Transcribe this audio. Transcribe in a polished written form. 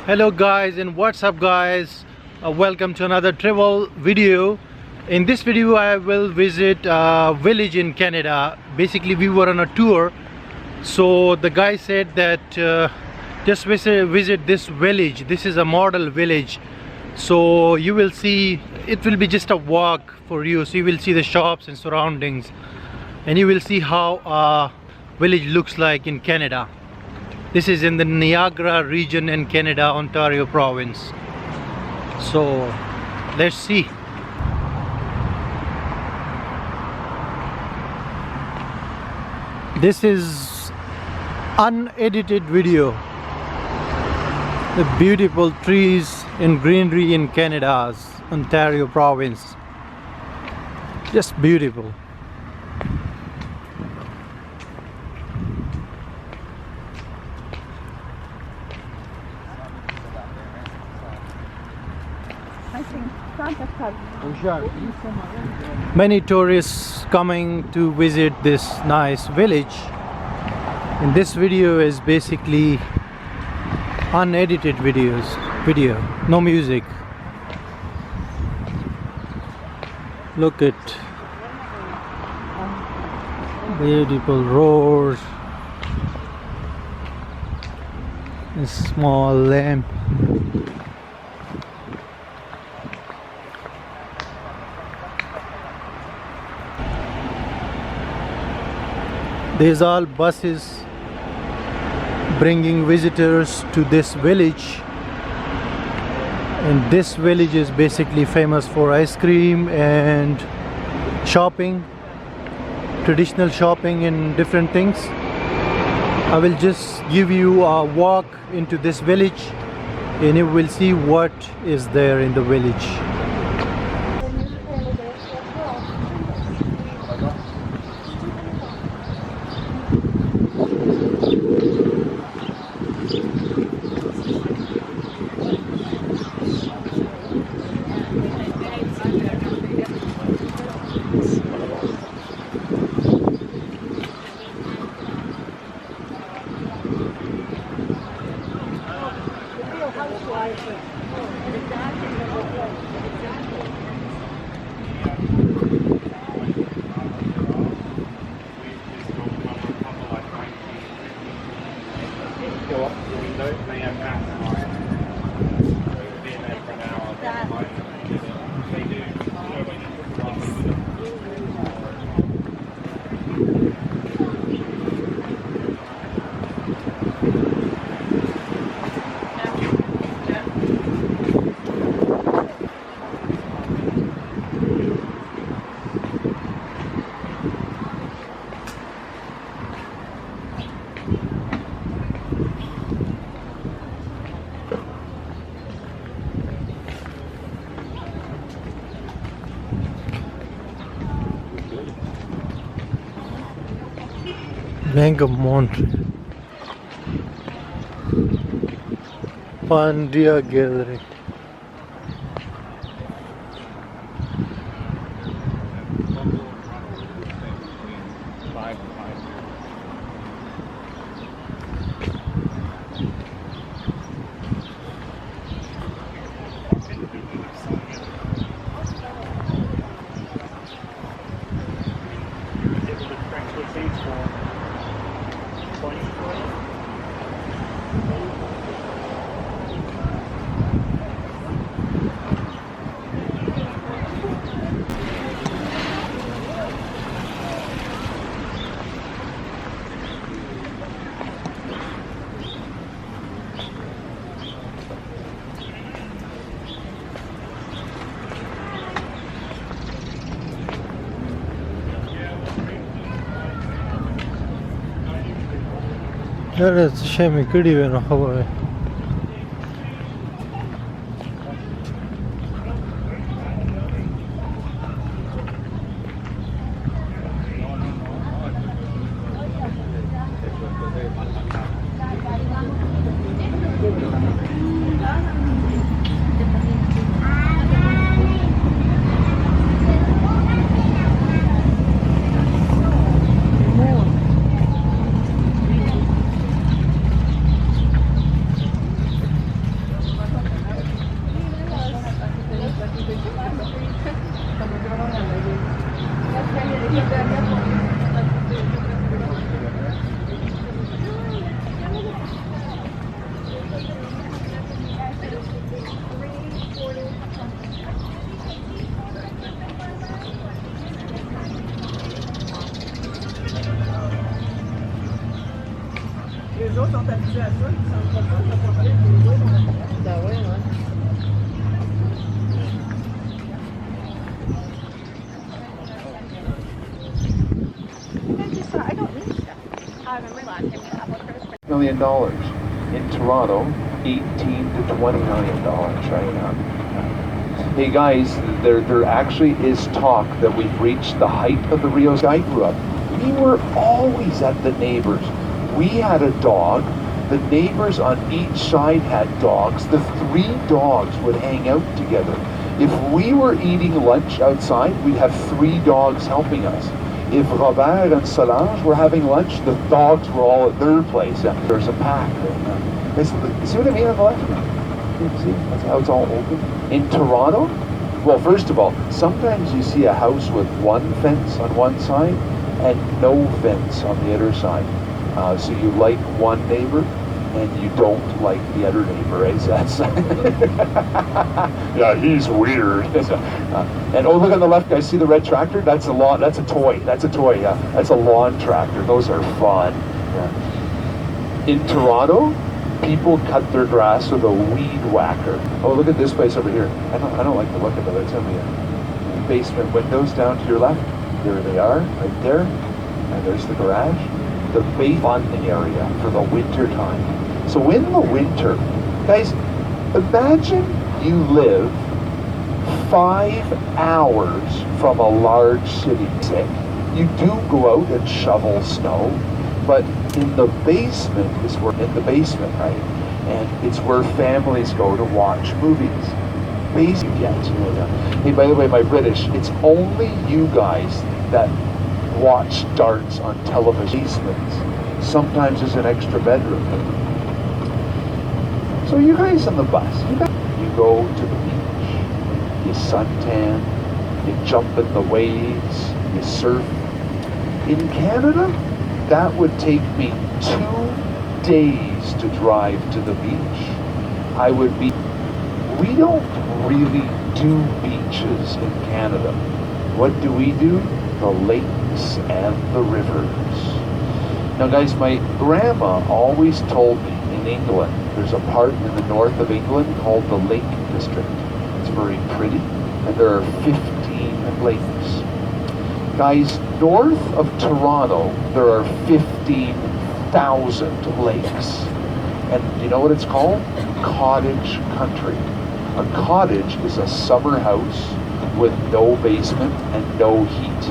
Hello guys, and what's up guys. Welcome to another travel video. In this video I will visit a village in Canada. Basically we were on a tour, so the guy said that just visit this village. This is a model village, so you will see it will be just a walk for you, so you will see the shops and surroundings, and you will see how a village looks like in Canada. This is in the Niagara region in Canada, Ontario province. So let's see. This is unedited video. The beautiful trees and greenery in Canada's Ontario province. Just beautiful. Many tourists coming to visit this nice village, and this video is basically unedited video, no music. Look at beautiful roads, a small lamp. These are buses bringing visitors to this village, and this village is basically famous for ice cream and shopping, traditional shopping and different things. I will just give you a walk into this village and you will see what is there in the village. Bank of Montreal, Pandia Gallery. Evet, şey mi kırıyor havaya. million. In Toronto, $18 to $20 million right now. Hey guys, there actually is talk that we've reached the height of the Rios. I grew up. We were always at the neighbors. We had a dog. The neighbors on each side had dogs. The 3 dogs would hang out together. If we were eating lunch outside, we'd have 3 dogs helping us. If Robert and Solange were having lunch, the dogs were all at their place. There's a pack. See what I mean on the left? See, that's how it's all open. In Toronto, well, first of all, sometimes you see a house with one fence on one side and no fence on the other side. So you like one neighbor and you don't like the other neighbor, right? So that's yeah, he's weird. And oh, look on the left, guys. See the red tractor? That's a lawn. That's a toy. That's a toy. Yeah, that's a lawn tractor. Those are fun. Yeah. In Toronto, people cut their grass with a weed whacker. Oh, look at this place over here. I don't like the look of it. I tell you. Basement windows down to your left. There they are, right there. And there's the garage. The big fun area for the winter time. So in the winter, guys, imagine you live 5 hours from a large city. You do go out and shovel snow, but in the basement is where, in the basement, right? And it's where families go to watch movies. Basement, yeah. Hey, by the way, my British, it's only you guys that watch darts on television. Sometimes there's an extra bedroom. So you guys on the bus, you go to the beach, you suntan, you jump in the waves, you surf. In Canada, that would take me 2 days to drive to the beach. We don't really do beaches in Canada. What do? The lakes and the rivers. Now guys, my grandma always told me in England, there's a part in the north of England called the Lake District. It's very pretty, and there are 15 lakes. Guys, north of Toronto, there are 15,000 lakes. And you know what it's called? Cottage country. A cottage is a summer house with no basement and no heat.